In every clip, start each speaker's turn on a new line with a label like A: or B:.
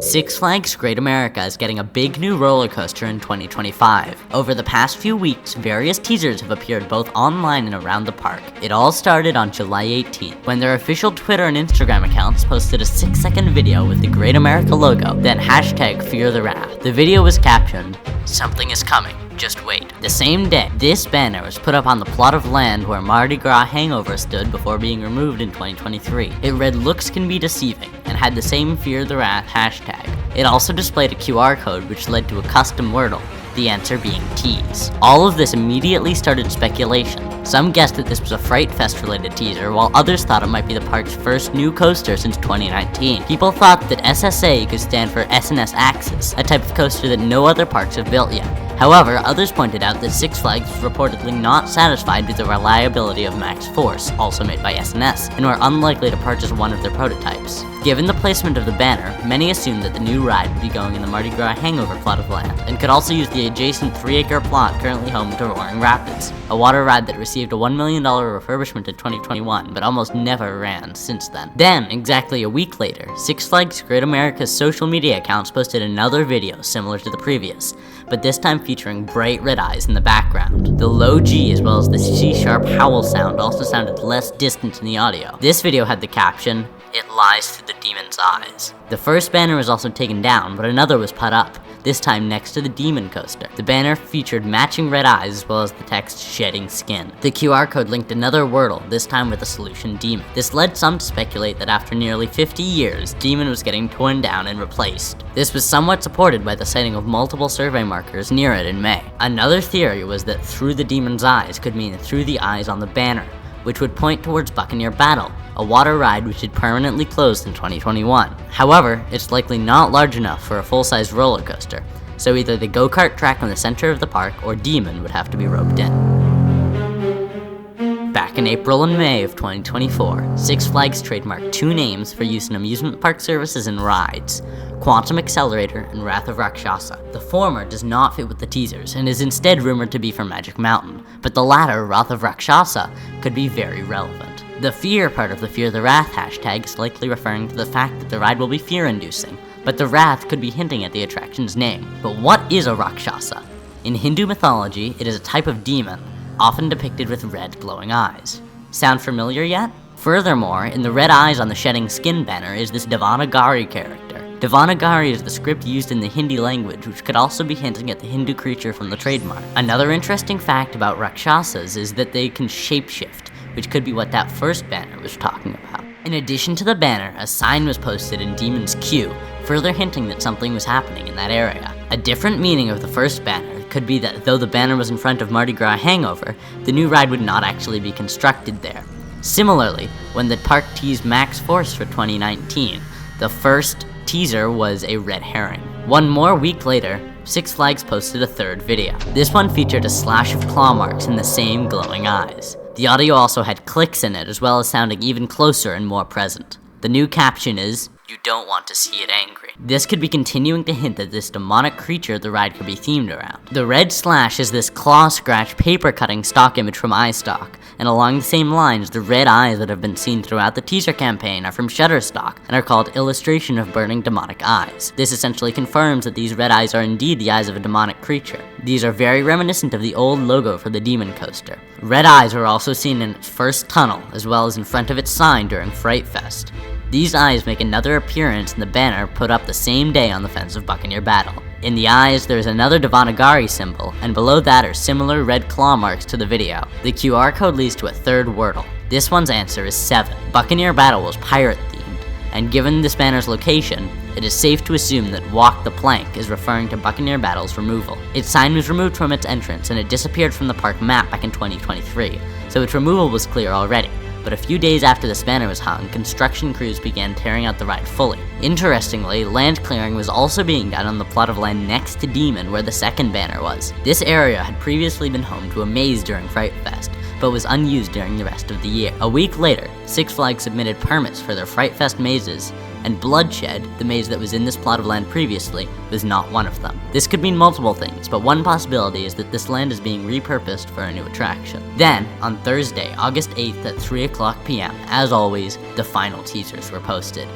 A: Six Flags Great America is getting a big new roller coaster in 2025. Over the past few weeks, various teasers have appeared both online and around the park. It all started on July 18th, when their official Twitter and Instagram accounts posted a 6-second video with the Great America logo, then hashtag Fear the Wrath. The video was captioned, "Something is coming. Just wait." The same day, this banner was put up on the plot of land where Mardi Gras Hangover stood before being removed in 2023. It read "Looks can be deceiving" and had the same Fear the Wrath hashtag. It also displayed a QR code which led to a custom wordle, the answer being tease. All of this immediately started speculation. Some guessed that this was a Fright Fest related teaser, while others thought it might be the park's first new coaster since 2019. People thought that SSA could stand for SNS Axis, a type of coaster that no other parks have built yet. However, others pointed out that Six Flags was reportedly not satisfied with the reliability of Max Force, also made by SNS, and were unlikely to purchase one of their prototypes. Given the placement of the banner, many assumed that the new ride would be going in the Mardi Gras Hangover plot of land, and could also use the adjacent 3-acre plot currently home to Roaring Rapids, a water ride that received a $1 million refurbishment in 2021, but almost never ran since then. Then, exactly a week later, Six Flags Great America's social media accounts posted another video similar to the previous, but this time featuring bright red eyes in the background. The low G as well as the C-sharp howl sound also sounded less distant in the audio. This video had the caption, "It lies through the demon's eyes." The first banner was also taken down, but another was put up, this time next to the demon coaster. The banner featured matching red eyes as well as the text "shedding skin." The QR code linked another wordle, this time with the solution demon. This led some to speculate that after nearly 50 years, demon was getting torn down and replaced. This was somewhat supported by the sighting of multiple survey markers near it in May. Another theory was that "through the demon's eyes" could mean through the eyes on the banner, which would point towards Buccaneer Battle, a water ride which had permanently closed in 2021. However, it's likely not large enough for a full-size roller coaster, so either the go-kart track in the center of the park or Demon would have to be roped in. Back in April and May of 2024, Six Flags trademarked 2 names for use in amusement park services and rides: Quantum Accelerator and Wrath of Rakshasa. The former does not fit with the teasers and is instead rumored to be for Magic Mountain, but the latter, Wrath of Rakshasa, could be very relevant. The fear part of the Fear the Wrath hashtag is likely referring to the fact that the ride will be fear-inducing, but the wrath could be hinting at the attraction's name. But what is a Rakshasa? In Hindu mythology, it is a type of demon, often depicted with red glowing eyes. Sound familiar yet? Furthermore, in the red eyes on the shedding skin banner is this Devanagari character. Devanagari is the script used in the Hindi language, which could also be hinting at the Hindu creature from the trademark. Another interesting fact about Rakshasas is that they can shapeshift, which could be what that first banner was talking about. In addition to the banner, a sign was posted in Demon's Queue, further hinting that something was happening in that area. A different meaning of the first banner could be that though the banner was in front of Mardi Gras Hangover, the new ride would not actually be constructed there. Similarly, when the park teased Max Force for 2019, the first teaser was a red herring. One more week later, Six Flags posted a third video. This one featured a slash of claw marks in the same glowing eyes. The audio also had clicks in it, as well as sounding even closer and more present. The new caption is, "You don't want to see it angry." This could be continuing to hint at this demonic creature the ride could be themed around. The red slash is this claw scratch paper cutting stock image from iStock, and along the same lines, the red eyes that have been seen throughout the teaser campaign are from Shutterstock and are called Illustration of Burning Demonic Eyes. This essentially confirms that these red eyes are indeed the eyes of a demonic creature. These are very reminiscent of the old logo for the Demon Coaster. Red eyes were also seen in its first tunnel, as well as in front of its sign during Fright Fest. These eyes make another appearance in the banner put up the same day on the fence of Buccaneer Battle. In the eyes, there is another Devanagari symbol, and below that are similar red claw marks to the video. The QR code leads to a third wordle. This one's answer is 7. Buccaneer Battle was pirate-themed, and given this banner's location, it is safe to assume that Walk the Plank is referring to Buccaneer Battle's removal. Its sign was removed from its entrance, and it disappeared from the park map back in 2023, so its removal was clear already. But a few days after this banner was hung, construction crews began tearing out the ride fully. Interestingly, land clearing was also being done on the plot of land next to Demon where the second banner was. This area had previously been home to a maze during Fright Fest, but was unused during the rest of the year. A week later, Six Flags submitted permits for their Fright Fest mazes, and Bloodshed, the maze that was in this plot of land previously, was not one of them. This could mean multiple things, but one possibility is that this land is being repurposed for a new attraction. Then, on Thursday, August 8th at 3:00 p.m., as always, the final teasers were posted.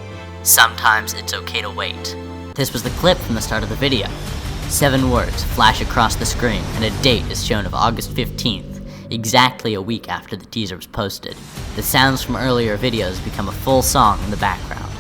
A: Sometimes it's okay to wait. This was the clip from the start of the video. 7 words flash across the screen, and a date is shown of August 15th, exactly a week after the teaser was posted. The sounds from earlier videos become a full song in the background.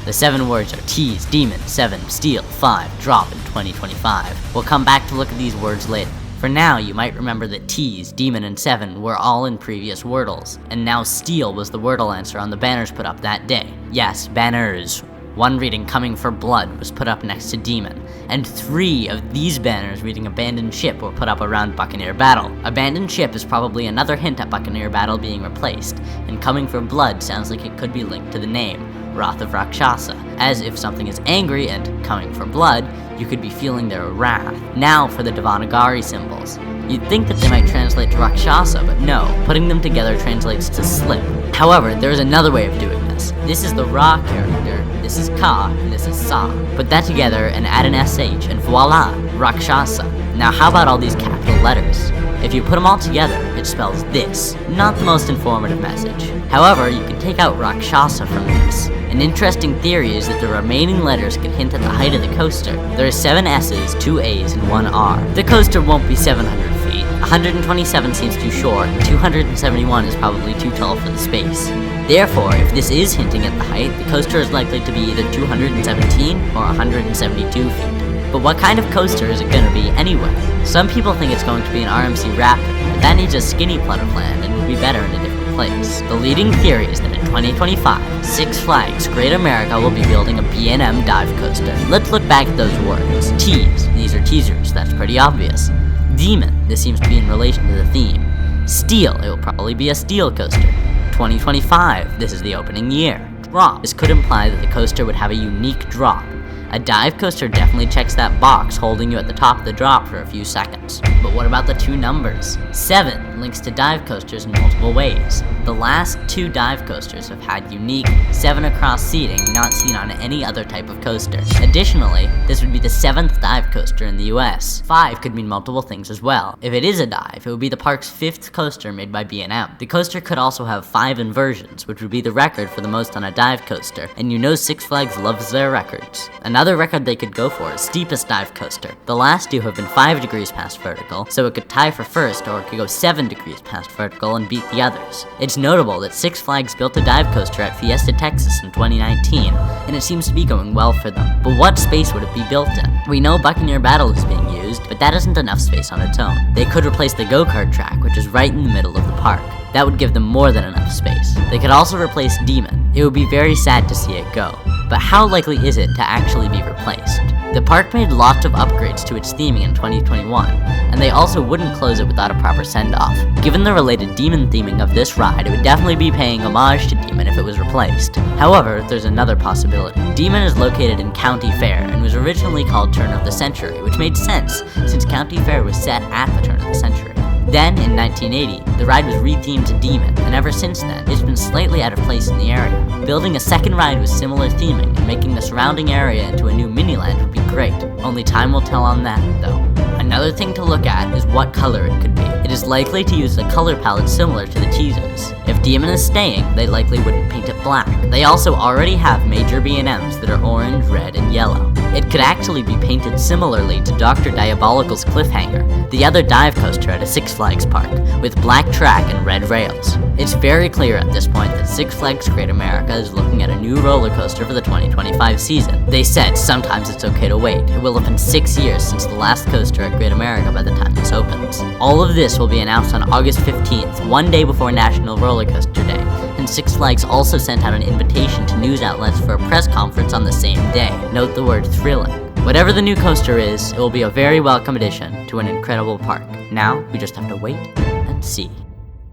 A: The 7 words are tease, demon, 7, steal, 5, drop in 2025. We'll come back to look at these words later. For now, you might remember that tease, demon, and 7 were all in previous Wordles, and now steal was the Wordle answer on the banners put up that day. Yes, banners. One reading coming for blood was put up next to demon, and 3 of these banners reading abandoned ship were put up around Buccaneer Battle. Abandoned ship is probably another hint at Buccaneer Battle being replaced, and coming for blood sounds like it could be linked to the name, Wrath of Rakshasa, as if something is angry and coming for blood, you could be feeling their wrath. Now for the Devanagari symbols. You'd think that they might translate to Rakshasa, but no, putting them together translates to slip. However, there is another way of doing this. This is the Ra character, this is Ka, and this is Sa. Put that together and add an SH, and voila, Rakshasa. Now how about all these capital letters? If you put them all together, it spells this. Not the most informative message. However, you can take out Rakshasa from this. An interesting theory is that the remaining letters could hint at the height of the coaster. There are 7 S's, 2 A's, and 1 R. The coaster won't be 700 feet. 127 seems too short, and 271 is probably too tall for the space. Therefore, if this is hinting at the height, the coaster is likely to be either 217 or 172 feet. But what kind of coaster is it going to be anyway? Some people think it's going to be an RMC Raptor, but that needs a skinny plot of land and would be better in a different place. The leading theory is that in 2025, Six Flags Great America will be building a B&M dive coaster. Let's look back at those words. Tease, these are teasers, that's pretty obvious. Demon, this seems to be in relation to the theme. Steal, it will probably be a steel coaster. 2025, this is the opening year. Drop, this could imply that the coaster would have a unique drop. A dive coaster definitely checks that box, holding you at the top of the drop for a few seconds. But what about the 2 numbers? 7 links to dive coasters in multiple ways. The last 2 dive coasters have had unique 7 across seating not seen on any other type of coaster. Additionally, this would be the 7th dive coaster in the US. 5 could mean multiple things as well. If it is a dive, it would be the park's 5th coaster made by B&M. The coaster could also have 5 inversions, which would be the record for the most on a dive coaster, and you know Six Flags loves their records. Another record they could go for is steepest dive coaster. The last 2 have been 5 degrees past vertical, so it could tie for first, or it could go 7 degrees past vertical and beat the others. It's notable that Six Flags built a dive coaster at Fiesta, Texas in 2019, and it seems to be going well for them. But what space would it be built in? We know Buccaneer Battle is being used, but that isn't enough space on its own. They could replace the go-kart track, which is right in the middle of the park. That would give them more than enough space. They could also replace Demon. It would be very sad to see it go. But how likely is it to actually be replaced? The park made lots of upgrades to its theming in 2021, and they also wouldn't close it without a proper send-off. Given the related Demon theming of this ride, it would definitely be paying homage to Demon if it was replaced. However, there's another possibility. Demon is located in County Fair and was originally called Turn of the Century, which made sense since County Fair was set at the turn of the century. Then, in 1980, the ride was rethemed to Demon, and ever since then, it's been slightly out of place in the area. Building a second ride with similar theming and making the surrounding area into a new mini-land would be great. Only time will tell on that, though. Another thing to look at is what color it could be. It is likely to use a color palette similar to the teasers. If Demon is staying, they likely wouldn't paint it black. They also already have major B&Ms that are orange, red, and yellow. It could actually be painted similarly to Dr. Diabolical's Cliffhanger, the other dive coaster at a Six Flags park, with black track and red rails. It's very clear at this point that Six Flags Great America is looking at a new roller coaster for the 2025 season. They said sometimes it's okay to wait. It will have been 6 years since the last coaster at Great America by the time this opens. All of this will be announced on August 15th, one day before National Roller Coaster Day, and Six Flags also sent out an invitation to news outlets for a press conference on the same day. Note the word thrilling. Whatever the new coaster is, it will be a very welcome addition to an incredible park. Now, we just have to wait and see.